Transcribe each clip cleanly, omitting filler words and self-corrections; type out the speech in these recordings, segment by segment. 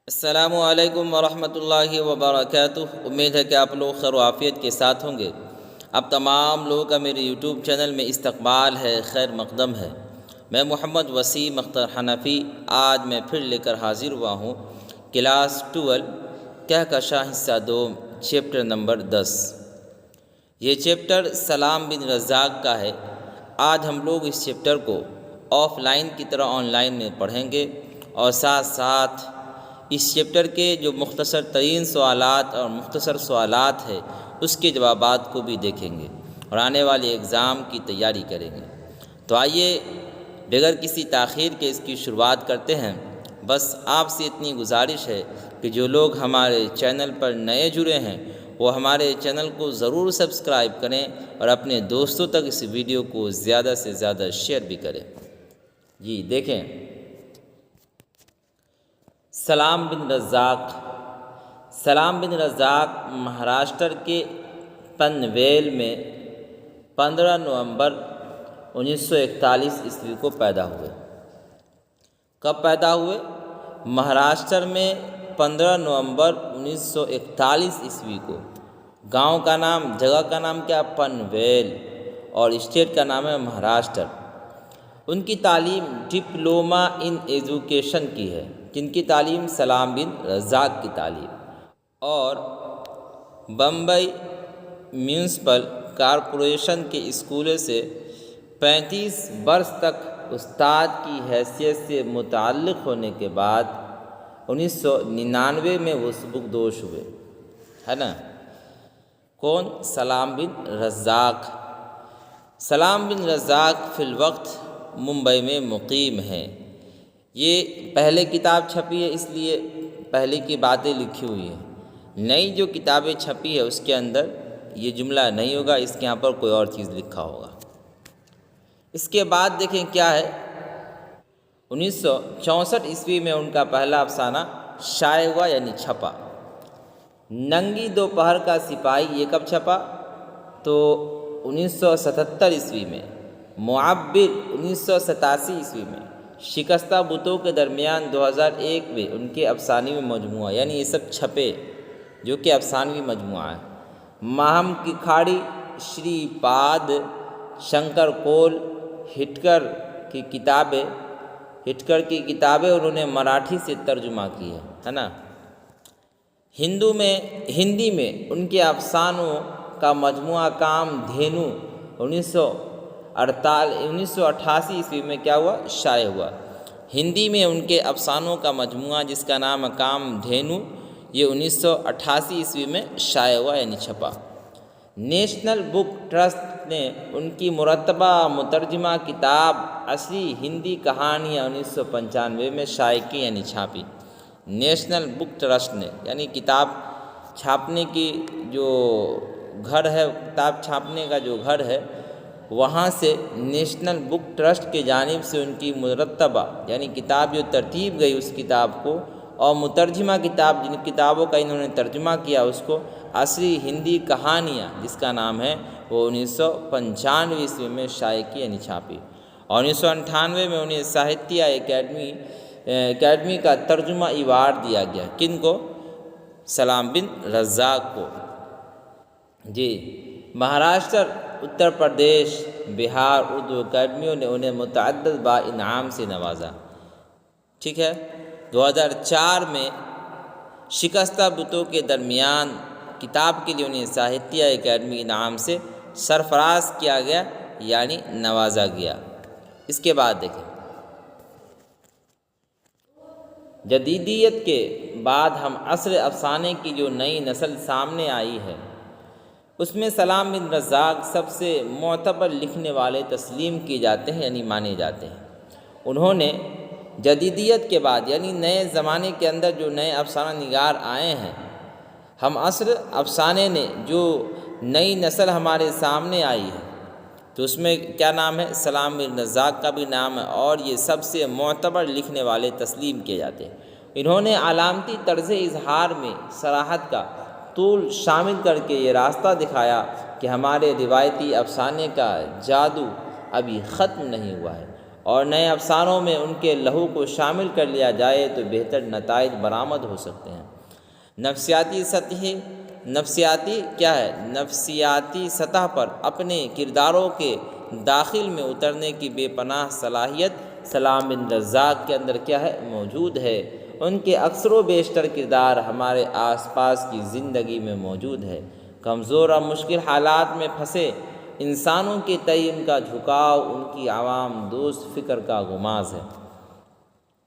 السلام علیکم ورحمۃ اللہ وبرکاتہ۔ امید ہے کہ آپ لوگ خیر و عافیت کے ساتھ ہوں گے۔ اب تمام لوگوں کا میرے یوٹیوب چینل میں استقبال ہے، خیر مقدم ہے۔ میں محمد وسیم اختر حنفی آج میں پھر لے کر حاضر ہوا ہوں کلاس 12 کہکشاں حصہ 2 چیپٹر نمبر 10۔ یہ چیپٹر سلام بن رزاق کا ہے۔ آج ہم لوگ اس چیپٹر کو آف لائن کی طرح آن لائن میں پڑھیں گے اور ساتھ ساتھ اس چیپٹر کے جو مختصر ترین سوالات اور مختصر سوالات ہیں اس کے جوابات کو بھی دیکھیں گے اور آنے والے اگزام کی تیاری کریں گے۔ تو آئیے بغیر کسی تاخیر کے اس کی شروعات کرتے ہیں۔ بس آپ سے اتنی گزارش ہے کہ جو لوگ ہمارے چینل پر نئے جڑے ہیں وہ ہمارے چینل کو ضرور سبسکرائب کریں اور اپنے دوستوں تک اس ویڈیو کو زیادہ سے زیادہ شیئر بھی کریں۔ جی دیکھیں، سلام بن رزاق۔ سلام بن رزاق مہاراشٹر کے پنویل میں 15 نومبر 1941 عیسوی کو پیدا ہوئے۔ کب پیدا ہوئے؟ مہاراشٹر میں 15 نومبر 1941 عیسوی کو۔ گاؤں کا نام، جگہ کا نام کیا؟ پنویل، اور اسٹیٹ کا نام ہے مہاراشٹر۔ ان کی تعلیم ڈپلومہ ان ایجوکیشن کی ہے۔ جن کی تعلیم؟ سلام بن رزاق کی تعلیم۔ اور بمبئی میونسپل کارپوریشن کے اسکولوں سے 35 برس تک استاد کی حیثیت سے متعلق ہونے کے بعد 1999 میں وہ سبکدوش ہوئے، ہے نا؟ کون؟ سلام بن رزاق۔ سلام بن رزاق فی الوقت ممبئی میں مقیم ہیں۔ یہ پہلے کتاب چھپی ہے، اس لیے پہلے کی باتیں لکھی ہوئی ہیں۔ نئی جو کتابیں چھپی ہے اس کے اندر یہ جملہ نہیں ہوگا، اس کے یہاں پر کوئی اور چیز لکھا ہوگا۔ اس کے بعد دیکھیں کیا ہے، 1964 عیسوی میں ان کا پہلا افسانہ شائع ہوا، یعنی چھپا۔ ننگی دوپہر کا سپاہی، یہ کب چھپا؟ تو 1977 عیسوی میں۔ معبر 1987 عیسوی میں۔ شکستہ بتوں کے درمیان 2001 میں ان کے افسانوی مجموعہ، یعنی یہ سب چھپے جو کہ افسانوی مجموعہ ہے۔ ماہم کی کھاڑی، شری پاد شنکر کول، ہٹکر کی کتابیں انہوں نے مراٹھی سے ترجمہ کی ہے نا۔ ہندی میں ان کے افسانوں کا مجموعہ کام دھینو 1988 عیسوی میں کیا ہوا؟ شائع ہوا۔ ہندی میں ان کے افسانوں کا مجموعہ جس کا نام ہے کام دھینو، یہ 1988 عیسوی میں شائع ہوا، یعنی چھپا۔ نیشنل بک ٹرسٹ نے ان کی مرتبہ مترجمہ کتاب اصلی ہندی کہانیاں 1995 میں شائع کی، یعنی چھاپی۔ نیشنل بک ٹرسٹ نے، یعنی کتاب چھاپنے کی جو گھر ہے، کتاب چھاپنے کا جو گھر ہے، وہاں سے نیشنل بک ٹرسٹ کی جانب سے ان کی مرتبہ یعنی کتاب جو ترتیب گئی اس کتاب کو، اور مترجمہ کتاب جن کتابوں کا انہوں نے ترجمہ کیا اس کو اصلی ہندی کہانیاں جس کا نام ہے وہ 1995 عیسوی میں شائع کی، یعنی چھاپی۔ اور 1998 میں انہیں ساہتیہ اکیڈمی کا ترجمہ ایوارڈ دیا گیا۔ کن کو؟ سلام بن رزاق کو۔ جی، مہاراشٹر، اتر پردیش، بہار اردو اکیڈمیوں نے انہیں متعدد انعام سے نوازا۔ ٹھیک ہے۔ 2004 میں شکستہ بتوں کے درمیان کتاب کے لیے انہیں ساہتیہ اکیڈمی انعام سے سرفراز کیا گیا، یعنی نوازا گیا۔ اس کے بعد دیکھیں، جدیدیت کے بعد ہم عصر افسانے کی جو نئی نسل سامنے آئی ہے اس میں سلام بن رزاق سب سے معتبر لکھنے والے تسلیم کیے جاتے ہیں، یعنی مانے جاتے ہیں۔ انہوں نے جدیدیت کے بعد یعنی نئے زمانے کے اندر جو نئے افسانہ نگار آئے ہیں، ہم عصر افسانے نے جو نئی نسل ہمارے سامنے آئی ہے تو اس میں کیا نام ہے؟ سلام بن رزاق کا بھی نام ہے، اور یہ سب سے معتبر لکھنے والے تسلیم کیے جاتے ہیں۔ انہوں نے علامتی طرز اظہار میں صراحت کا طول شامل کر کے یہ راستہ دکھایا کہ ہمارے روایتی افسانے کا جادو ابھی ختم نہیں ہوا ہے اور نئے افسانوں میں ان کے لہو کو شامل کر لیا جائے تو بہتر نتائج برآمد ہو سکتے ہیں۔ نفسیاتی سطح پر اپنے کرداروں کے داخل میں اترنے کی بے پناہ صلاحیت سلام بن رزاق کے اندر کیا ہے؟ موجود ہے۔ ان کے اکثر و بیشتر کردار ہمارے آس پاس کی زندگی میں موجود ہے۔ کمزور اور مشکل حالات میں پھنسے انسانوں کے تئیں ان کا جھکاؤ ان کی عوام دوست فکر کا غماز ہے۔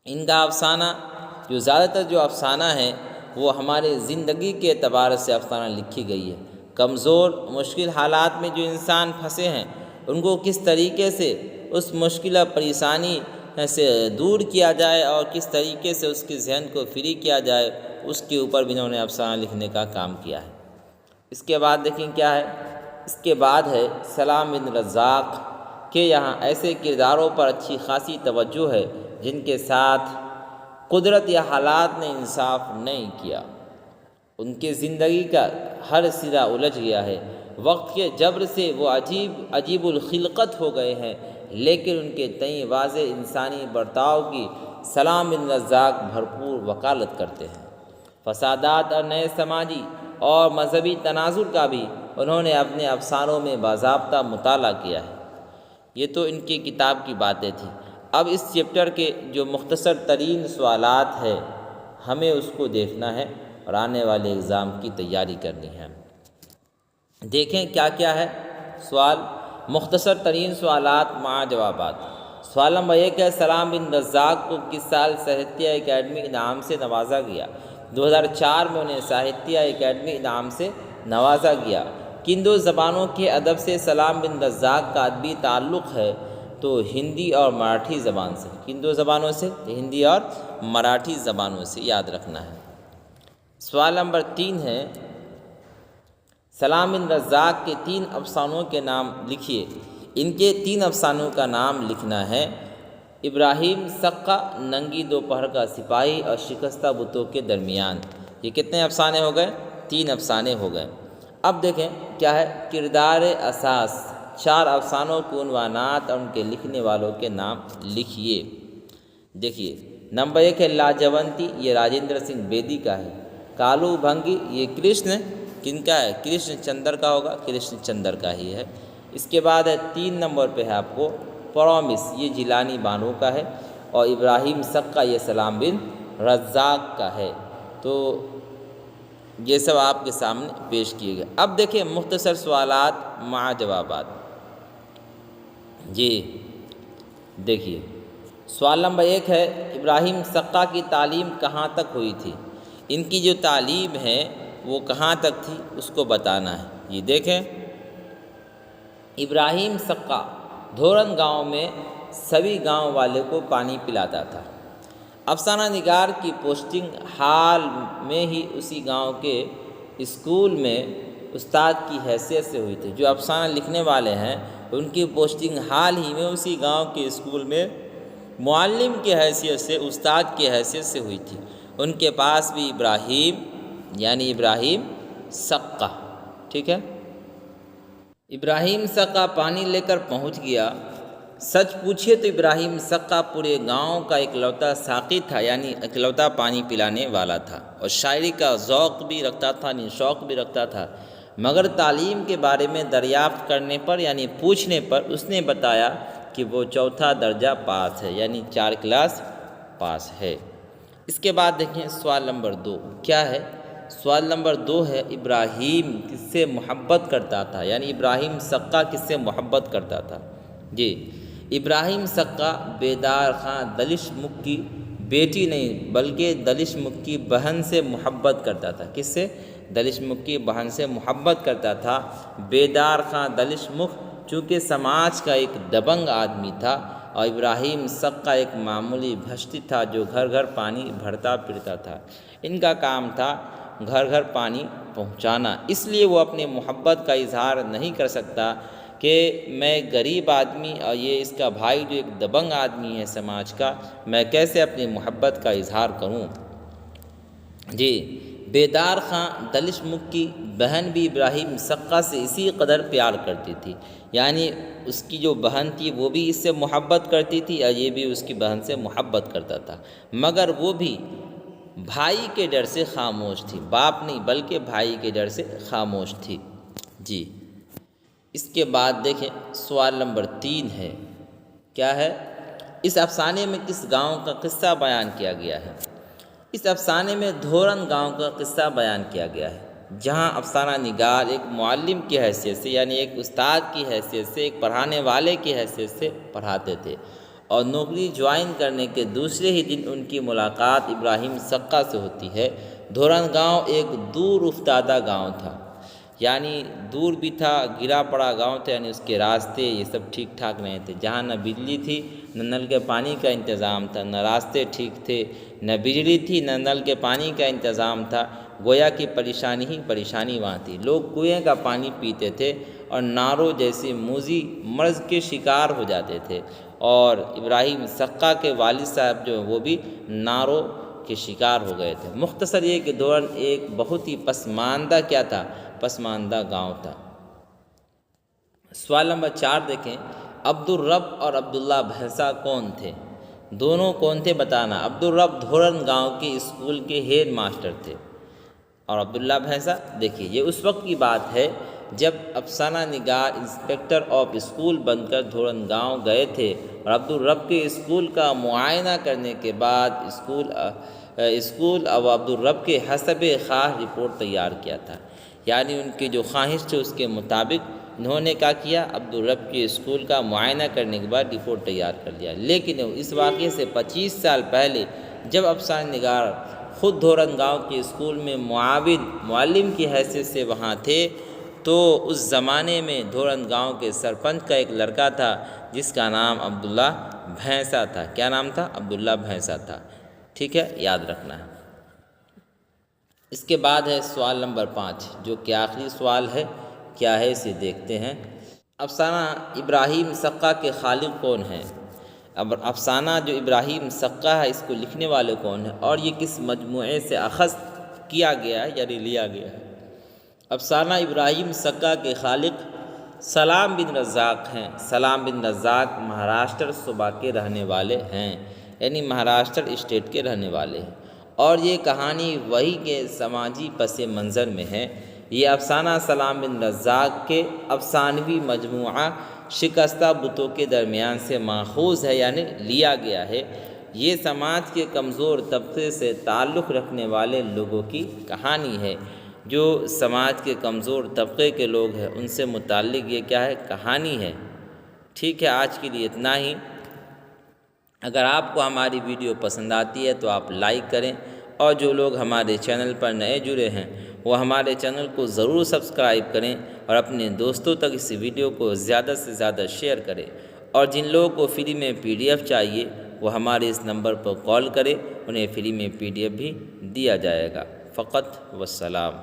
ان کا افسانہ زیادہ تر جو افسانہ ہے وہ ہمارے زندگی کے اعتبار سے افسانہ لکھی گئی ہے۔ کمزور مشکل حالات میں جو انسان پھنسے ہیں ان کو کس طریقے سے اس مشکل اور پریشانی سے دور کیا جائے اور کس طریقے سے اس کے ذہن کو فری کیا جائے، اس کے اوپر بھی انہوں نے افسانہ لکھنے کا کام کیا ہے۔ اس کے بعد دیکھیں کیا ہے، اس کے بعد ہے سلام بن رزاق کے یہاں ایسے کرداروں پر اچھی خاصی توجہ ہے جن کے ساتھ قدرت یا حالات نے انصاف نہیں کیا۔ ان کے زندگی کا ہر سرا الجھ گیا ہے، وقت کے جبر سے وہ عجیب الخلقت ہو گئے ہیں، لیکن ان کے تئیں واضح انسانی برتاؤ کی سلام بن رزاق بھرپور وکالت کرتے ہیں۔ فسادات اور نئے سماجی اور مذہبی تناظر کا بھی انہوں نے اپنے افسانوں میں باضابطہ مطالعہ کیا ہے۔ یہ تو ان کی کتاب کی باتیں تھیں۔ اب اس چیپٹر کے جو مختصر ترین سوالات ہیں ہمیں اس کو دیکھنا ہے اور آنے والے ایگزام کی تیاری کرنی ہے۔ دیکھیں کیا کیا ہے سوال، مختصر ترین سوالات مع جوابات۔ سوال نمبر 1 ہے، سلام بن رزاق کو کس سال ساہتیہ اکیڈمی انعام سے نوازا گیا؟ 2004 میں انہیں ساہتیہ اکیڈمی انعام سے نوازا گیا۔ کن دو زبانوں کے ادب سے سلام بن رزاق کا ادبی تعلق ہے؟ تو ہندی اور مراٹھی زبان سے۔ کن دو زبانوں سے؟ ہندی اور مراٹھی زبانوں سے، یاد رکھنا ہے۔ سوال نمبر 3 ہے، سلام بن رزاق کے 3 افسانوں کے نام لکھیے۔ ان کے 3 افسانوں کا نام لکھنا ہے: ابراہیم سقا، ننگی دوپہر کا سپاہی اور شکستہ بتوں کے درمیان۔ یہ کتنے افسانے ہو گئے؟ 3 افسانے ہو گئے۔ اب دیکھیں کیا ہے، کردار اساس 4 افسانوں کے عنوانات اور ان کے لکھنے والوں کے نام لکھیے۔ دیکھیے نمبر 1 ہے لاجونتی، یہ راجندر سنگھ بیدی کا ہے۔ کالو بھنگی، یہ کرشن کن کا ہے؟ کرشن چندر کا ہوگا، کرشن چندر کا ہی ہے۔ اس کے بعد ہے 3 نمبر پہ ہے آپ کو پرومس، یہ جیلانی بانو کا ہے، اور ابراہیم سقا یہ سلام بن رزاق کا ہے۔ تو یہ سب آپ کے سامنے پیش کیے گئے۔ اب دیکھیں مختصر سوالات مع جوابات۔ جی دیکھیے سوال نمبر 1 ہے، ابراہیم سقا کی تعلیم کہاں تک ہوئی تھی؟ ان کی جو تعلیم ہے وہ کہاں تک تھی اس کو بتانا ہے۔ یہ دیکھیں، ابراہیم سقا دھورن گاؤں میں سبھی گاؤں والے کو پانی پلاتا تھا۔ افسانہ نگار کی پوسٹنگ حال میں ہی اسی گاؤں کے اسکول میں استاد کی حیثیت سے ہوئی تھی۔ جو افسانہ لکھنے والے ہیں ان کی پوسٹنگ حال ہی میں اسی گاؤں کے اسکول میں معلم کی حیثیت سے، استاد کی حیثیت سے ہوئی تھی۔ ان کے پاس بھی ابراہیم یعنی ابراہیم سقا، ٹھیک ہے، ابراہیم سقا پانی لے کر پہنچ گیا۔ سچ پوچھے تو ابراہیم سقا پورے گاؤں کا اکلوتا ساقی تھا، یعنی اکلوتا پانی پلانے والا تھا، اور شاعری کا ذوق بھی رکھتا تھا، یعنی شوق بھی رکھتا تھا۔ مگر تعلیم کے بارے میں دریافت کرنے پر یعنی پوچھنے پر اس نے بتایا کہ وہ 4تھا درجہ پاس ہے، یعنی 4 کلاس پاس ہے۔ اس کے بعد دیکھیں سوال نمبر 2 کیا ہے؟ سوال نمبر 2 ہے، ابراہیم کس سے محبت کرتا تھا؟ یعنی ابراہیم سقا کس سے محبت کرتا تھا؟ جی ابراہیم سقا بیدار خاں دلش مکھ کی بیٹی نہیں بلکہ دلش مکھ کی بہن سے محبت کرتا تھا۔ کس سے؟ دلش مکھ کی بہن سے محبت کرتا تھا۔ بیدار خاں دلش مکھ چونکہ سماج کا ایک دبنگ آدمی تھا، اور ابراہیم سقا ایک معمولی بھشتی تھا جو گھر گھر پانی بھرتا پھرتا تھا۔ ان کا کام تھا گھر گھر پانی پہنچانا، اس لیے وہ اپنے محبت کا اظہار نہیں کر سکتا کہ میں غریب آدمی اور یہ اس کا بھائی جو ایک دبنگ آدمی ہے سماج کا، میں کیسے اپنی محبت کا اظہار کروں؟ جی بیدار خاں دلشمکھ کی بہن بھی ابراہیم سقا سے اسی قدر پیار کرتی تھی، یعنی اس کی جو بہن تھی وہ بھی اس سے محبت کرتی تھی اور یہ بھی اس کی بہن سے محبت کرتا تھا، مگر وہ بھی بھائی کے ڈر سے خاموش تھی، باپ نہیں بلکہ بھائی کے ڈر سے خاموش تھی۔ جی اس کے بعد دیکھیں سوال نمبر 3 ہے، کیا ہے؟ اس افسانے میں کس گاؤں کا قصہ بیان کیا گیا ہے؟ اس افسانے میں دھورن گاؤں کا قصہ بیان کیا گیا ہے، جہاں افسانہ نگار ایک معلم کی حیثیت سے، یعنی ایک استاد کی حیثیت سے، ایک پڑھانے والے کی حیثیت سے پڑھاتے تھے، اور نوکری جوائن کرنے کے دوسرے ہی دن ان کی ملاقات ابراہیم سقا سے ہوتی ہے۔ دھورن گاؤں ایک دور افتادہ گاؤں تھا، یعنی دور بھی تھا، گرا پڑا گاؤں تھا، یعنی اس کے راستے یہ سب ٹھیک ٹھاک نہیں تھے، جہاں نہ بجلی تھی نہ نل کے پانی کا انتظام تھا، نہ راستے ٹھیک تھے، نہ بجلی تھی نہ نل کے پانی کا انتظام تھا، گویا کی پریشانی ہی پریشانی وہاں تھی۔ لوگ کنویں کا پانی پیتے تھے اور ناروں جیسی موذی مرض کے شکار ہو جاتے تھے، اور ابراہیم سقا کے والد صاحب جو وہ بھی ناروں کے شکار ہو گئے تھے۔ مختصر یہ کہ دورن ایک بہت ہی پسماندہ کیا تھا؟ پسماندہ گاؤں تھا۔ سوال نمبر 4 دیکھیں، عبدالرب اور عبداللہ بھینسا کون تھے؟ دونوں کون تھے بتانا۔ عبدالرب دھورن گاؤں کے اسکول کے ہیڈ ماسٹر تھے، اور عبداللہ بھینسا دیکھیے یہ اس وقت کی بات ہے جب افسانہ نگار انسپکٹر آف اسکول بن کر دھورن گاؤں گئے تھے، اور عبدالرب کے اسکول کا معائنہ کرنے کے بعد اسکول اب عبدالرب کے حسب خواہ رپورٹ تیار کیا تھا، یعنی ان کی جو خواہش تھی اس کے مطابق انہوں نے کیا کیا؟ عبدالرب کے اسکول کا معائنہ کرنے کے بعد رپورٹ تیار کر لیا۔ لیکن اس واقعے سے 25 سال پہلے جب افسانہ نگار خود دھورن گاؤں کے اسکول میں معاون معلم کی حیثیت سے وہاں تھے، تو اس زمانے میں دھورن گاؤں کے سرپنچ کا ایک لڑکا تھا جس کا نام عبداللہ بھینسا تھا۔ کیا نام تھا؟ عبداللہ بھینسا تھا۔ ٹھیک ہے، یاد رکھنا ہے۔ اس کے بعد ہے سوال نمبر 5 جو کہ آخری سوال ہے، کیا ہے اسے دیکھتے ہیں۔ افسانہ ابراہیم سقا کے خالق کون ہیں؟ اب افسانہ جو ابراہیم سقا ہے اس کو لکھنے والے کون ہیں، اور یہ کس مجموعے سے اخذ کیا گیا ہے یعنی لیا گیا ہے؟ افسانہ ابراہیم سقا کے خالق سلام بن رزاق ہیں۔ سلام بن رزاق مہاراشٹر صوبہ کے رہنے والے ہیں، یعنی مہاراشٹر اسٹیٹ کے رہنے والے ہیں، اور یہ کہانی وحی کے سماجی پس منظر میں ہے۔ یہ افسانہ سلام بن رزاق کے افسانوی مجموعہ شکستہ بتوں کے درمیان سے ماخوذ ہے، یعنی لیا گیا ہے۔ یہ سماج کے کمزور طبقے سے تعلق رکھنے والے لوگوں کی کہانی ہے، جو سماج کے کمزور طبقے کے لوگ ہیں ان سے متعلق یہ کیا ہے؟ کہانی ہے۔ ٹھیک ہے، آج کے لیے اتنا ہی۔ اگر آپ کو ہماری ویڈیو پسند آتی ہے تو آپ لائک کریں، اور جو لوگ ہمارے چینل پر نئے جڑے ہیں وہ ہمارے چینل کو ضرور سبسکرائب کریں، اور اپنے دوستوں تک اس ویڈیو کو زیادہ سے زیادہ شیئر کریں، اور جن لوگوں کو فری میں PDF چاہیے وہ ہمارے اس نمبر پر کال کریں، انہیں فری میں PDF بھی دیا جائے گا۔ فقط والسلام۔